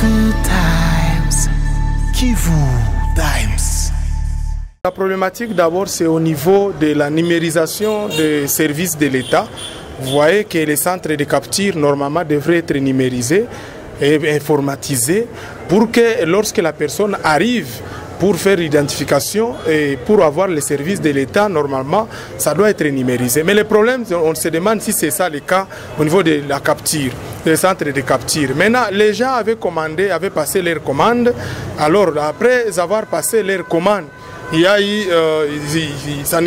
Good Times, Kivu Times. La problématique d'abord c'est au niveau de la numérisation des services de l'État. Vous voyez que les centres de capture normalement devraient être numérisés et informatisés pour que lorsque la personne arrive pour faire l'identification et pour avoir les services de l'État, normalement, ça doit être numérisé. Mais le problème, on se demande si c'est ça le cas au niveau de la capture, des centres de capture. Maintenant, les gens avaient commandé, avaient passé leur commande. Alors, après avoir passé leur commande, il y a eu, ça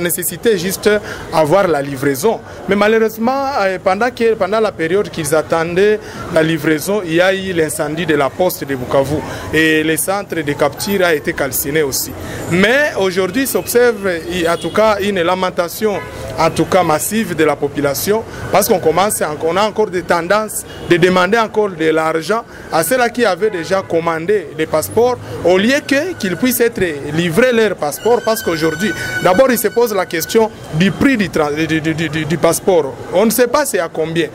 nécessitait juste avoir la livraison. Mais malheureusement, pendant la période qu'ils attendaient la livraison, il y a eu l'incendie de la poste de Bukavu. Et le centre de capture a été calciné aussi. Mais aujourd'hui, s'observe en tout cas une lamentation en tout cas massive de la population, parce qu'on a encore des tendances de demander encore de l'argent à ceux-là qui avaient déjà commandé les passeports, au lieu qu'ils puissent être livrés leur passeport, parce qu'aujourd'hui, d'abord il se pose la question du prix du passeport. On ne sait pas c'est à combien.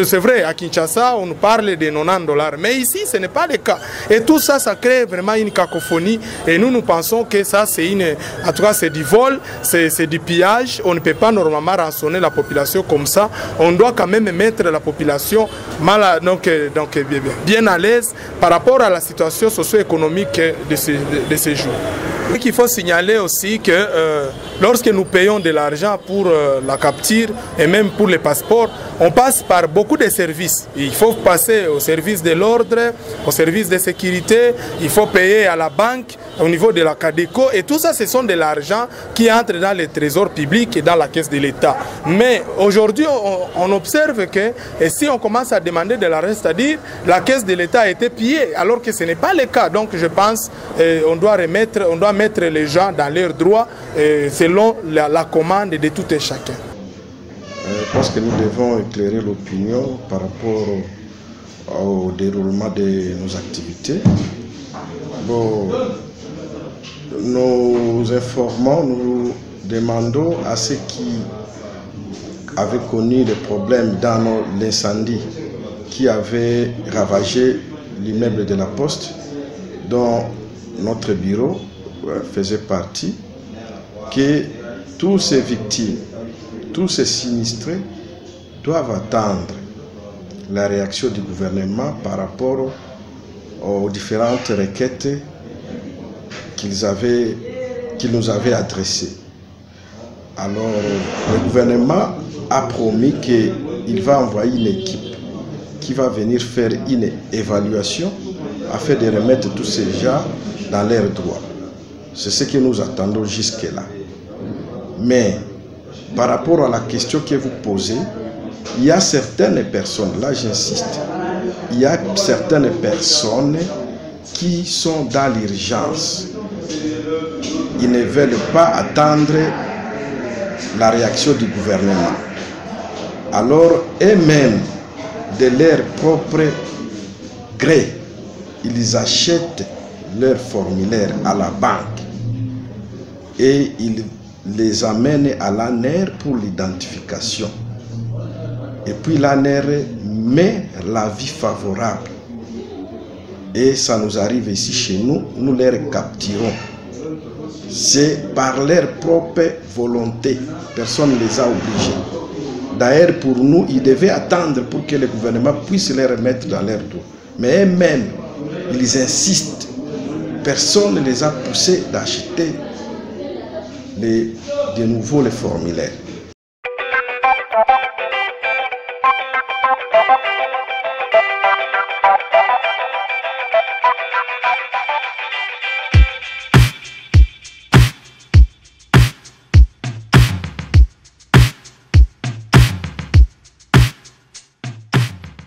C'est vrai, à Kinshasa, on nous parle de 90 $, mais ici, ce n'est pas le cas. Et tout ça, ça crée vraiment une cacophonie, et nous pensons que ça, en tout cas, c'est du vol, c'est du pillage. On ne peut pas normalement rançonner la population comme ça. On doit quand même mettre la population bien à l'aise par rapport à la situation socio-économique de ces jours. Il faut signaler aussi que lorsque nous payons de l'argent pour la capture et même pour les passeports, on passe par beaucoup de services. Il faut passer au service de l'ordre, au service de sécurité, il faut payer à la banque, au niveau de la Cadeco, et tout ça, ce sont de l'argent qui entre dans le trésor public et dans la caisse de l'État. Mais aujourd'hui, on observe que si on commence à demander de l'argent, c'est-à-dire la caisse de l'État a été pillée, alors que ce n'est pas le cas. Donc je pense on doit mettre les gens dans leurs droits selon la commande de tout et chacun. Je pense que nous devons éclairer l'opinion par rapport au déroulement de nos activités. Bon, nous informons, nous demandons à ceux qui avaient connu des problèmes dans l'incendie qui avait ravagé l'immeuble de la Poste, dont notre bureau faisait partie, que tous ces victimes, tous ces sinistrés doivent attendre la réaction du gouvernement par rapport aux différentes requêtes qu'ils nous avaient adressées. Alors, le gouvernement a promis qu'il va envoyer une équipe qui va venir faire une évaluation afin de remettre tous ces gens dans leurs droits. C'est ce que nous attendons jusque-là. Mais par rapport à la question que vous posez, il y a certaines personnes, là j'insiste, il y a certaines personnes qui sont dans l'urgence. Ils ne veulent pas attendre la réaction du gouvernement. Alors, eux-mêmes, de leur propre gré, ils achètent leur formulaire à la banque et ils les amènent à l'ANER pour l'identification. Et puis l'ANER met l'avis favorable. Et ça nous arrive ici chez nous, nous les capturons. C'est par leur propre volonté. Personne ne les a obligés. D'ailleurs, pour nous, ils devaient attendre pour que le gouvernement puisse les remettre dans leurs droits. Mais eux-mêmes, ils insistent. Personne ne les a poussés d'acheter de nouveau les formulaires.